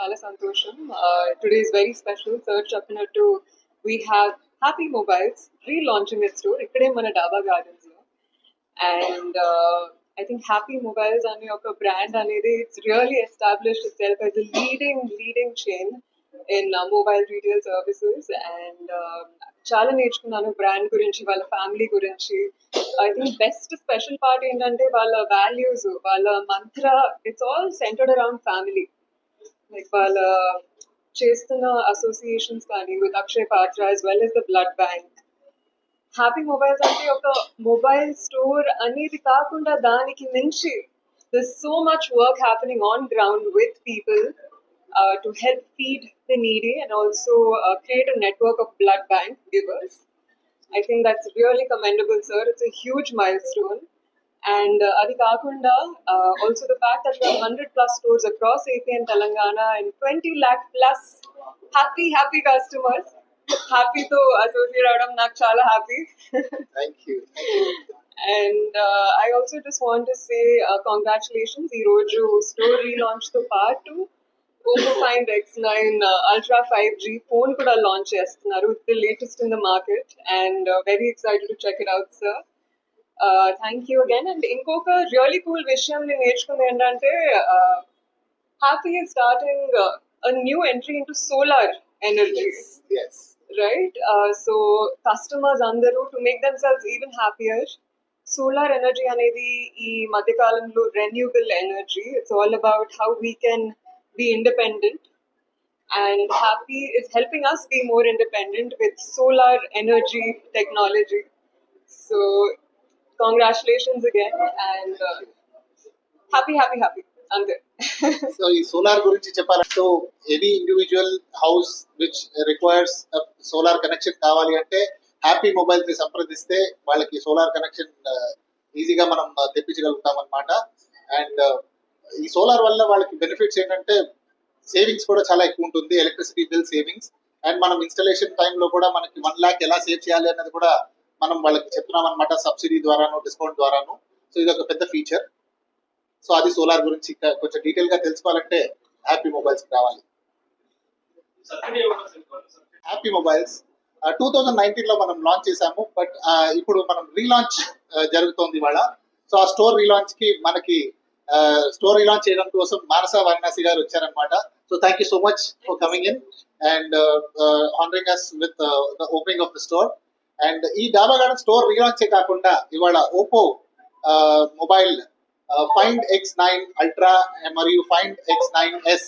Chala Santosham. Today is very special. Sir చెప్పినట్టు we have Happy Mobiles relaunching its store ikkade mana Daba Gardens lo. And I think Happy Mobiles అనే ఒక brand అనేది it's really established itself as a leading chain in mobile retail services. And చాలా నేర్చుకున్నాను brand గురించి, వాళ్ళ family గురించి. I think best special part ఏంటంటే వాళ్ళ వాల్యూస్, వాళ్ళ mantra, it's all centered around family. Like వాళ్ళ చేస్తున్న అసోసియేషన్స్ కానీ with Akshay Patra as well as the blood bank. Happy mobiles అంటే ఒక మొబైల్ స్టోర్ అనేది కాకుండా దానికి మించి there's so much work happening on ground with people to help feed the needy and also create a network of blood bank givers. I think that's really commendable, sir. It's a huge milestone. And adi kaakunda, also the fact that we have 100 plus stores across AP and Telangana and 20 lakh plus happy customers. Happy to associate avadam నాకు చాలా happy. Thank you. And I also just want to say congratulations. ఈ రోజు store relaunch తో పాటు Oppo Find X9 Ultra 5G phone kuda launch చేస్తున్నారు. It's the latest in the market and very excited to check it out, sir. Thank you again. And ఇంకొక really cool విషయం నేను నేర్చుకుంది ఏంటంటే Happy is starting a new entry into solar energy. Yes. Right? So customers అందరూ to make themselves even happier, solar energy అనేది ఈ మధ్యకాలంలో renewable energy. It's all about how we can be independent, and Happy is helping us be more independent with solar energy technology. So congratulations again, and happy and So ఈ solar గురించి చెప్పాలంటే, so any individual house which requires solar connection కావాలి అంటే happy mobiles ని సంప్రదిస్తే వాళ్ళకి solar connection ఈజీగా మనం తెప్పించగలుగుతాం అనమాట. అండ్ ఈ సోలార్ వల్ల వాళ్ళకి బెనిఫిట్స్ ఏంటంటే సేవింగ్స్ కూడా చాలా ఎక్కువ ఉంటుంది, ఎలక్ట్రిసిటీ బిల్ సేవింగ్స్. అండ్ మనం ఇన్స్టలేషన్ టైంలో కూడా మనకి 1 lakh ఎలా సేవ్ చేయాలి అన్నది కూడా మనం వాళ్ళకి చెప్తున్నాం అనమాట, సబ్సిడీ ద్వారాను, డిస్కౌంట్ ద్వారాను. సో ఇది ఒక పెద్ద ఫీచర్. సో అది సోలార్ గురించి కొంచెం డీటెయిల్ గా తెలుసుకోవాలంటే హ్యాపీ మొబైల్స్ రావాలి. హ్యాపీ మొబైల్స్ 2019 లో మనం లాంచ్ చేసాము, బట్ ఇప్పుడు మనం రీలాంచ్ జరుగుతోంది ఇవాళ. సో ఆ స్టోర్ రీలాంచ్ కి మనకి స్టోర్ రీలాంచ్ చేయడం కోసం మానస వారణాసి గారు వచ్చారనమాట. So thank you so much for coming in and honouring us with the opening of the store. And ఈ డాబా గార్డెన్ స్టోర్ రీలాంచే కాకుండా ఇవాళ Oppo mobile find X9 ultra మరియు ఫైండ్ X9s